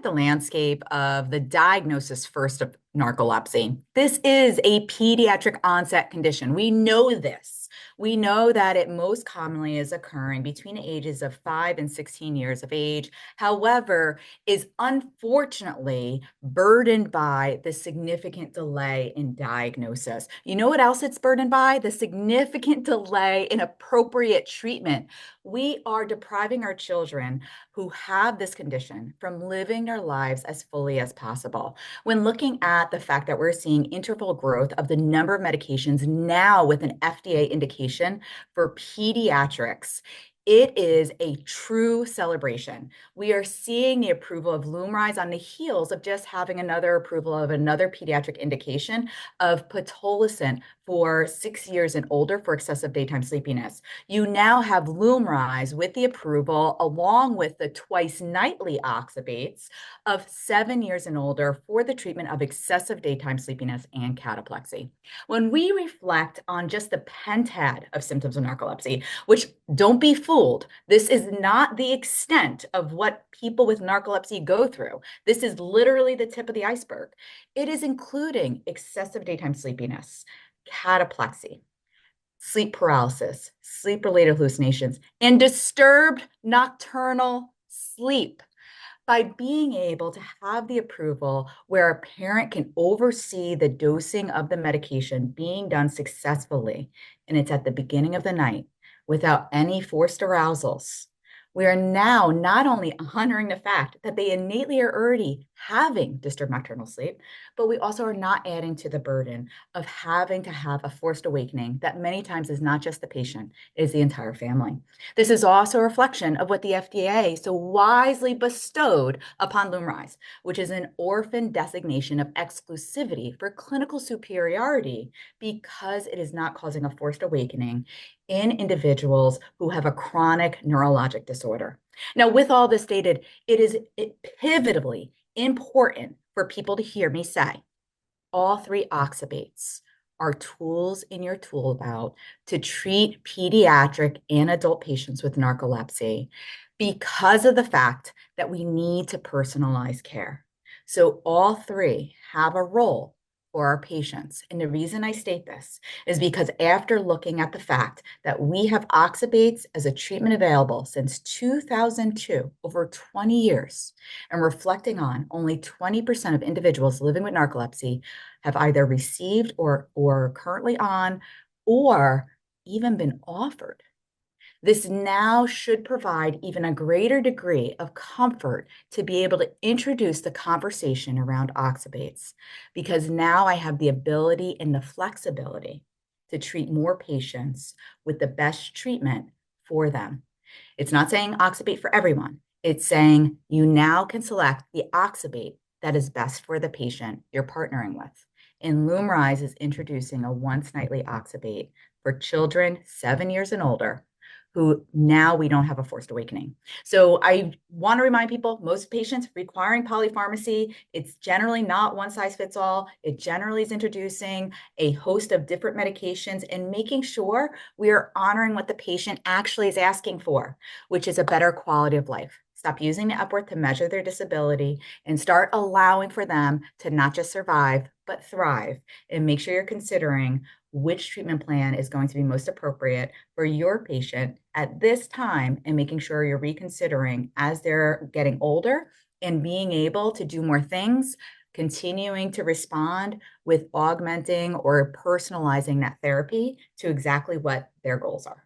the landscape of the diagnosis first of narcolepsy. This is a pediatric onset condition. We know this. We know that it most commonly is occurring between the ages of 5 and 16 years of age. However, is unfortunately burdened by the significant delay in diagnosis. You know what else it's burdened by? The significant delay in appropriate treatment. We are depriving our children who have this condition from living their lives as fully as possible. When looking at the fact that we're seeing interval growth of the number of medications now with an FDA indication for pediatrics, it is a true celebration. We are seeing the approval of LUMRYZ on the heels of just having another approval of another pediatric indication of pitolisant for 6 years and older for excessive daytime sleepiness. You now have LUMRYZ with the approval along with the twice nightly oxybates of 7 years and older for the treatment of excessive daytime sleepiness and cataplexy. When we reflect on just the pentad of symptoms of narcolepsy, which don't be fooled, this is not the extent of what people with narcolepsy go through. This is literally the tip of the iceberg. It is including excessive daytime sleepiness, cataplexy, sleep paralysis, sleep-related hallucinations, and disturbed nocturnal sleep. By being able to have the approval where a parent can oversee the dosing of the medication being done successfully, and it's at the beginning of the night without any forced arousals, we are now not only honoring the fact that they innately are already having disturbed nocturnal sleep, but we also are not adding to the burden of having to have a forced awakening that many times is not just the patient, it is the entire family. This is also a reflection of what the FDA so wisely bestowed upon LUMRYZ, which is an orphan designation of exclusivity for clinical superiority because it is not causing a forced awakening in individuals who have a chronic neurologic disorder. Now, with all this stated, it is pivotally important for people to hear me say all three oxybates are tools in your tool belt to treat pediatric and adult patients with narcolepsy because of the fact that we need to personalize care. So all three have a role for our patients. And the reason I state this is because after looking at the fact that we have oxybates as a treatment available since 2002, over 20 years, and reflecting on only 20% of individuals living with narcolepsy have either received or currently on or even been offered. This now should provide even a greater degree of comfort to be able to introduce the conversation around oxybates, because now I have the ability and the flexibility to treat more patients with the best treatment for them. It's not saying oxybate for everyone. It's saying you now can select the oxybate that is best for the patient you're partnering with. And LUMRYZ is introducing a once nightly oxybate for children 7 years and older who now we don't have a forced awakening. So I want to remind people, most patients requiring polypharmacy, it's generally not one size fits all. It generally is introducing a host of different medications and making sure we are honoring what the patient actually is asking for, which is a better quality of life. Stop using the Epworth to measure their disability and start allowing for them to not just survive, but thrive. And make sure you're considering which treatment plan is going to be most appropriate for your patient at this time and making sure you're reconsidering as they're getting older and being able to do more things, continuing to respond with augmenting or personalizing that therapy to exactly what their goals are.